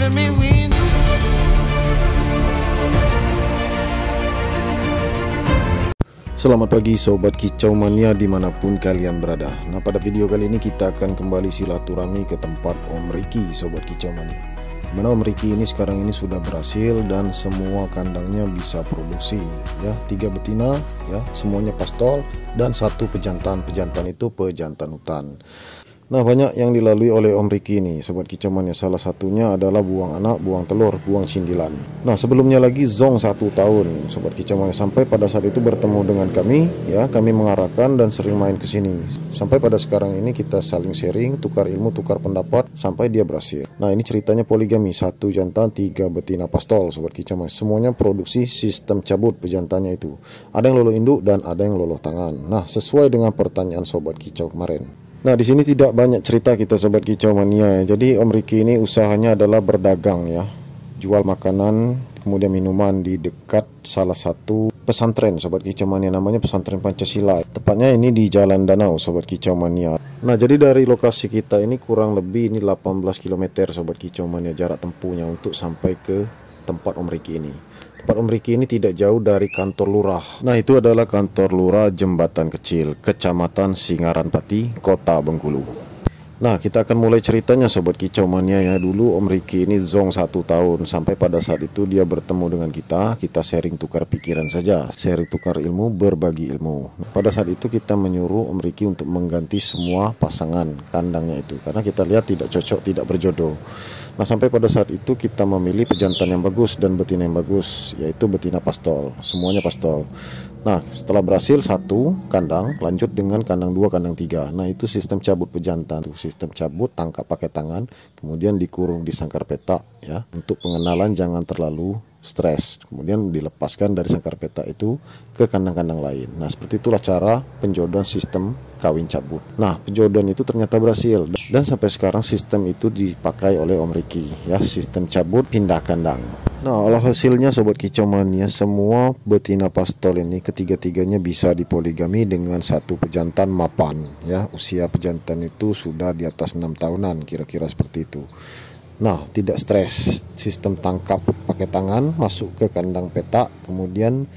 let me win. Selamat pagi Sobat Kicau Mania dimanapun kalian berada. Nah, pada video kali ini kita akan kembali silaturahmi ke tempat Om Ricky, Sobat Kicau Mania. Dimana Om Ricky ini sekarang ini sudah berhasil dan semua kandangnya bisa produksi ya, 3 betina ya, semuanya pastol dan 1 pejantan. Pejantan itu pejantan hutan. Nah, banyak yang dilalui oleh Om Ricky ini, Sobat Kicau Mania. Salah satunya adalah buang anak, buang telur, buang sindilan. Nah, sebelumnya lagi zong 1 tahun, Sobat Kicau Mania. Sampai pada saat itu bertemu dengan kami, ya, kami mengarahkan dan sering main ke sini. Sampai pada sekarang ini kita saling sharing, tukar ilmu, tukar pendapat, sampai dia berhasil. Nah, ini ceritanya poligami, 1 jantan, 3 betina pastol, Sobat Kicau Mania. Semuanya produksi sistem cabut pejantannya itu. Ada yang lolo induk dan ada yang lolo tangan. Nah, sesuai dengan pertanyaan Sobat Kicau kemarin. Nah, di sini tidak banyak cerita kita Sobat Kicau Mania ya. Jadi Om Ricky ini usahanya adalah berdagang ya. Jual makanan, kemudian minuman di dekat salah satu pesantren Sobat Kicau Mania, namanya Pesantren Pancasila. Tepatnya ini di Jalan Danau Sobat Kicau Mania. Nah, jadi dari lokasi kita ini kurang lebih ini 18 km Sobat Kicau Mania jarak tempuhnya untuk sampai ke tempat Om Ricky ini. Tempat Om Ricky ini tidak jauh dari kantor lurah. Nah, itu adalah kantor lurah Jembatan Kecil, Kecamatan Singaran Pati, Kota Bengkulu. Nah, kita akan mulai ceritanya Sobat Kicau Mania ya. Dulu Om Ricky ini zong 1 tahun. Sampai pada saat itu dia bertemu dengan kita sharing tukar pikiran saja, sharing tukar ilmu, berbagi ilmu. Pada saat itu kita menyuruh Om Ricky untuk mengganti semua pasangan kandangnya itu, karena kita lihat tidak cocok, tidak berjodoh. Nah, sampai pada saat itu kita memilih pejantan yang bagus dan betina yang bagus, yaitu betina pastol, semuanya pastol. Nah, setelah berhasil 1 kandang, lanjut dengan kandang 2, kandang 3. Nah, itu sistem cabut pejantan, sistem cabut tangkap pakai tangan, kemudian dikurung di sangkar petak ya, untuk pengenalan jangan terlalu stres, kemudian dilepaskan dari sangkar petak itu ke kandang-kandang lain. Nah, seperti itulah cara penjodohan sistem kawin cabut. Nah, penjodohan itu ternyata berhasil dan sampai sekarang sistem itu dipakai oleh Om Ricky ya, sistem cabut pindah kandang. Nah, olah hasilnya Sobat Kicau Mania, semua betina pastol ini ketiga-tiganya bisa dipoligami dengan 1 pejantan mapan ya. Usia pejantan itu sudah di atas 6 tahunan kira-kira seperti itu. Nah, tidak stres, sistem tangkap pakai tangan, masuk ke kandang petak, kemudian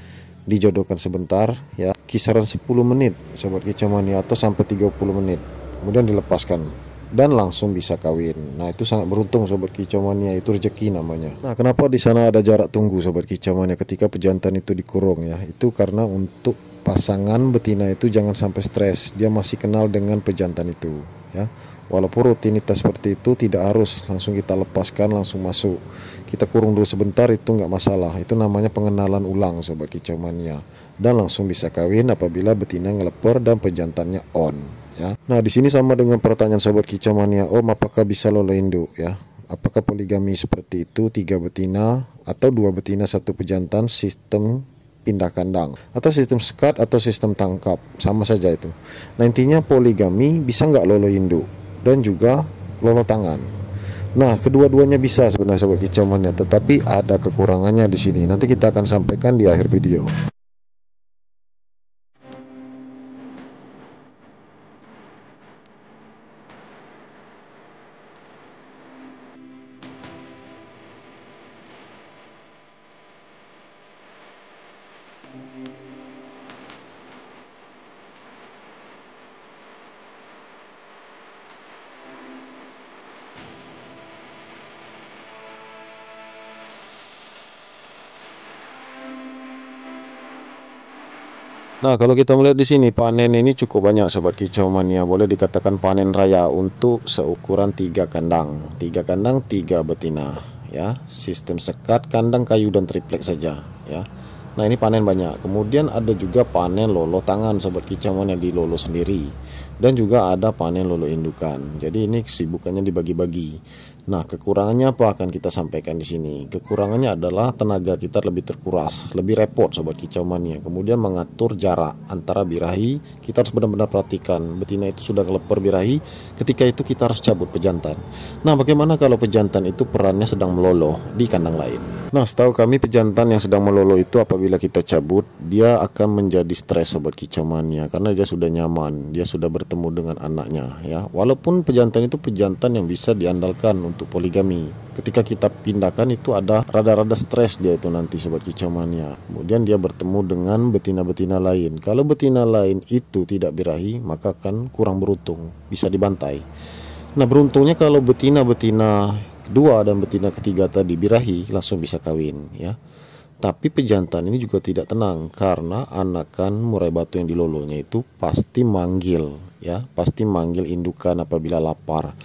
dijodohkan sebentar ya, kisaran 10 menit Sobat Kicau Mania atau sampai 30 menit, kemudian dilepaskan dan langsung bisa kawin. Nah, itu sangat beruntung Sobat Kicau Mania, itu rezeki namanya. Nah, kenapa di sana ada jarak tunggu Sobat Kicau Mania ketika pejantan itu dikurung ya? Itu karena untuk pasangan betina itu jangan sampai stres, dia masih kenal dengan pejantan itu ya. Walaupun rutinitas seperti itu tidak harus langsung kita lepaskan langsung masuk, kita kurung dulu sebentar, itu nggak masalah. Itu namanya pengenalan ulang Sobat Kicau Mania, dan langsung bisa kawin apabila betina ngeleper dan pejantannya on ya. Nah, di sini sama dengan pertanyaan Sobat Kicau Mania, Om, apakah bisa lolo induk ya? Apakah poligami seperti itu, 3 betina atau 2 betina 1 pejantan, sistem pindah kandang atau sistem sekat atau sistem tangkap, sama saja itu. Nah, intinya poligami bisa nggak lolo induk dan juga lolo tangan. Nah, kedua-duanya bisa sebenarnya Sobat Kicau Mania, tetapi ada kekurangannya di sini. Nanti kita akan sampaikan di akhir video. Nah, kalau kita melihat di sini panen ini cukup banyak Sobat Kicau Mania, boleh dikatakan panen raya untuk seukuran 3 kandang, 3 kandang 3 betina ya. Sistem sekat, kandang kayu dan triplek saja ya. Nah, ini panen banyak. Kemudian ada juga panen lolo tangan Sobat Kicau Mania, di lolo sendiri, dan juga ada panen lolo indukan. Jadi ini kesibukannya dibagi-bagi. Nah, kekurangannya apa akan kita sampaikan di sini. Kekurangannya adalah tenaga kita lebih terkuras, lebih repot Sobat Kicau Mania. Kemudian mengatur jarak antara birahi, kita harus benar-benar perhatikan betina itu sudah ngeleper birahi, ketika itu kita harus cabut pejantan. Nah, bagaimana kalau pejantan itu perannya sedang meloloh di kandang lain? Nah, setahu kami pejantan yang sedang meloloh itu apabila kita cabut, dia akan menjadi stres Sobat Kicau Mania, karena dia sudah nyaman, dia sudah bertemu dengan anaknya ya. Walaupun pejantan itu pejantan yang bisa diandalkan untuk poligami. Ketika kita pindahkan itu ada rada-rada stres dia itu nanti sobat kicau mania. Kemudian dia bertemu dengan betina-betina lain. Kalau betina lain itu tidak birahi, maka akan kurang beruntung, bisa dibantai. Nah, beruntungnya kalau betina-betina kedua dan betina ketiga tadi birahi, langsung bisa kawin ya. Tapi pejantan ini juga tidak tenang, karena anakan murai batu yang dilolonya itu pasti manggil ya, pasti manggil indukan apabila lapar.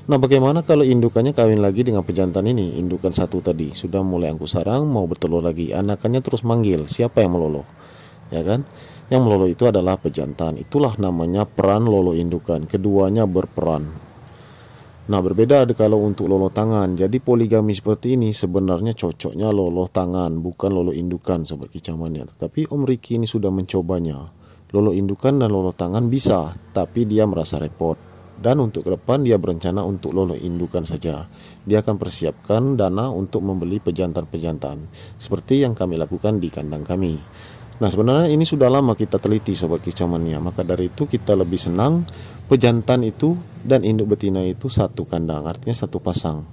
Nah, bagaimana kalau indukannya kawin lagi dengan pejantan ini? Indukan satu tadi sudah mulai angkut sarang, mau bertelur lagi, anakannya terus manggil. Siapa yang melolo? Ya kan? Yang melolo itu adalah pejantan. Itulah namanya peran lolo indukan. Keduanya berperan. Nah, berbeda kalau untuk lolo tangan. Jadi poligami seperti ini sebenarnya cocoknya lolo tangan, bukan lolo indukan sobat kicau mania. Tetapi Om Riki ini sudah mencobanya. Lolo indukan dan lolo tangan bisa, tapi dia merasa repot. Dan untuk ke depan dia berencana untuk lolo indukan saja. Dia akan persiapkan dana untuk membeli pejantan-pejantan seperti yang kami lakukan di kandang kami. Nah, sebenarnya ini sudah lama kita teliti sobat kicau mania. Maka dari itu kita lebih senang pejantan itu dan induk betina itu satu kandang, artinya satu pasang.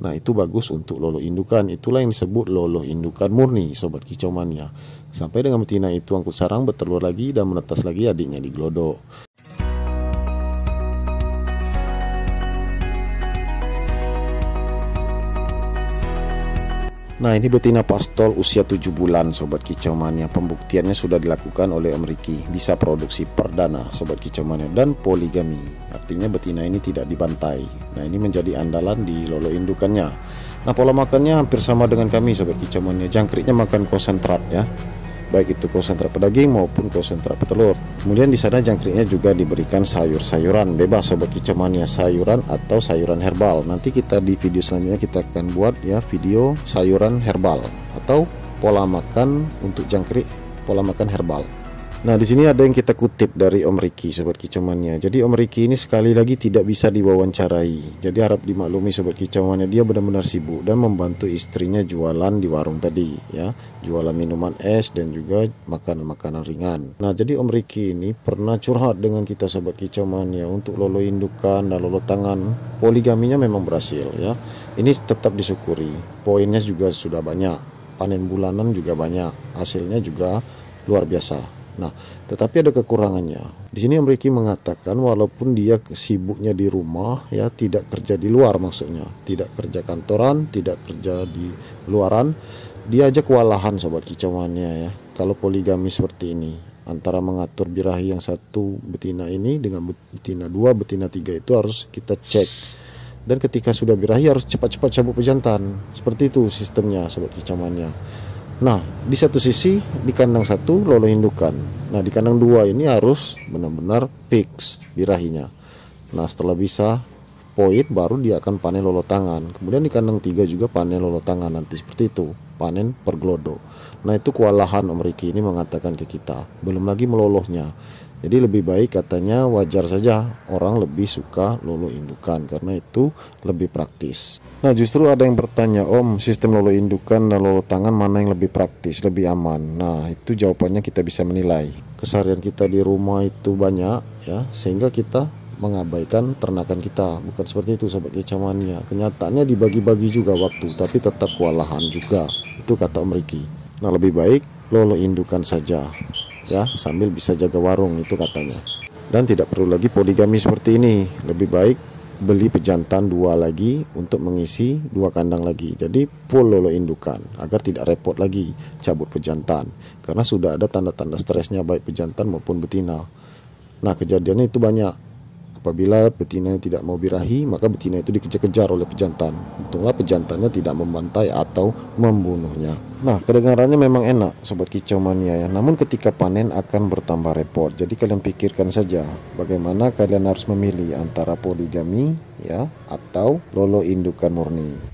Nah, itu bagus untuk lolo indukan. Itulah yang disebut lolo indukan murni sobat kicau mania. Sampai dengan betina itu angkut sarang, bertelur lagi dan menetas lagi adiknya di gelodok. Nah, ini betina pastol usia 7 bulan sobat kicau mania. Pembuktiannya sudah dilakukan oleh Om Riki, bisa produksi perdana sobat kicau mania dan poligami. Artinya betina ini tidak dibantai. Nah, ini menjadi andalan di lolo indukannya. Nah, pola makannya hampir sama dengan kami sobat kicau mania. Jangkriknya makan konsentrat ya, baik itu konsentrat pedaging maupun konsentrat petelur. Kemudian di sana jangkriknya juga diberikan sayur-sayuran bebas sobat kicau mania, sayuran atau sayuran herbal. Nanti kita di video selanjutnya kita akan buat ya video sayuran herbal atau pola makan untuk jangkrik, pola makan herbal. Nah, di sini ada yang kita kutip dari Om Riki sobat kicau mania. Jadi Om Riki ini sekali lagi tidak bisa diwawancarai. Jadi harap dimaklumi sobat kicau mania, dia benar-benar sibuk dan membantu istrinya jualan di warung tadi ya, jualan minuman es dan juga makanan-makanan ringan. Nah, jadi Om Riki ini pernah curhat dengan kita sobat kicau mania untuk lolo indukan dan lolo tangan. Poligaminya memang berhasil ya. Ini tetap disyukuri. Poinnya juga sudah banyak, panen bulanan juga banyak, hasilnya juga luar biasa. Nah, tetapi ada kekurangannya. Di sini Om Riki mengatakan walaupun dia sibuknya di rumah ya, tidak kerja di luar maksudnya, tidak kerja kantoran, tidak kerja di luaran, dia aja kewalahan sobat kicau mania ya. Kalau poligami seperti ini, antara mengatur birahi yang satu betina ini dengan betina dua, betina tiga itu harus kita cek. Dan ketika sudah birahi harus cepat-cepat cabut pejantan. Seperti itu sistemnya sobat kicau mania. Nah, di satu sisi di kandang satu lolo indukan. Nah, di kandang dua ini harus benar-benar fix birahinya. Nah, setelah bisa poin baru dia akan panen lolo tangan. Kemudian di kandang tiga juga panen lolo tangan nanti seperti itu, panen per gelodok. Nah, itu kewalahan Om Riki ini mengatakan ke kita. Belum lagi melolohnya. Jadi lebih baik katanya wajar saja orang lebih suka lolo indukan karena itu lebih praktis. Nah, justru ada yang bertanya, Om, sistem lolo indukan dan lolo tangan mana yang lebih praktis, lebih aman? Nah, itu jawabannya kita bisa menilai. Keseharian kita di rumah itu banyak ya, sehingga kita mengabaikan ternakan kita. Bukan seperti itu sobat kicau mania. Kenyataannya dibagi-bagi juga waktu, tapi tetap kewalahan juga. Itu kata Om Riki. Nah, lebih baik lolo indukan saja ya, sambil bisa jaga warung, itu katanya. Dan tidak perlu lagi poligami seperti ini. Lebih baik beli pejantan dua lagi untuk mengisi dua kandang lagi. Jadi full lolo indukan agar tidak repot lagi cabut pejantan, karena sudah ada tanda-tanda stresnya baik pejantan maupun betina. Nah, kejadiannya itu banyak. Apabila betina tidak mau birahi, maka betina itu dikejar-kejar oleh pejantan. Untunglah pejantannya tidak membantai atau membunuhnya. Nah, kedengarannya memang enak sobat kicau mania ya. Namun ketika panen akan bertambah repot. Jadi kalian pikirkan saja bagaimana kalian harus memilih antara poligami ya atau lolo indukan murni.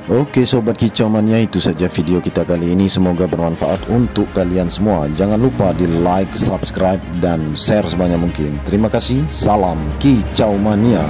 Oke sobat kicau mania, itu saja video kita kali ini. Semoga bermanfaat untuk kalian semua. Jangan lupa di like, subscribe, dan share sebanyak mungkin. Terima kasih. Salam kicau mania.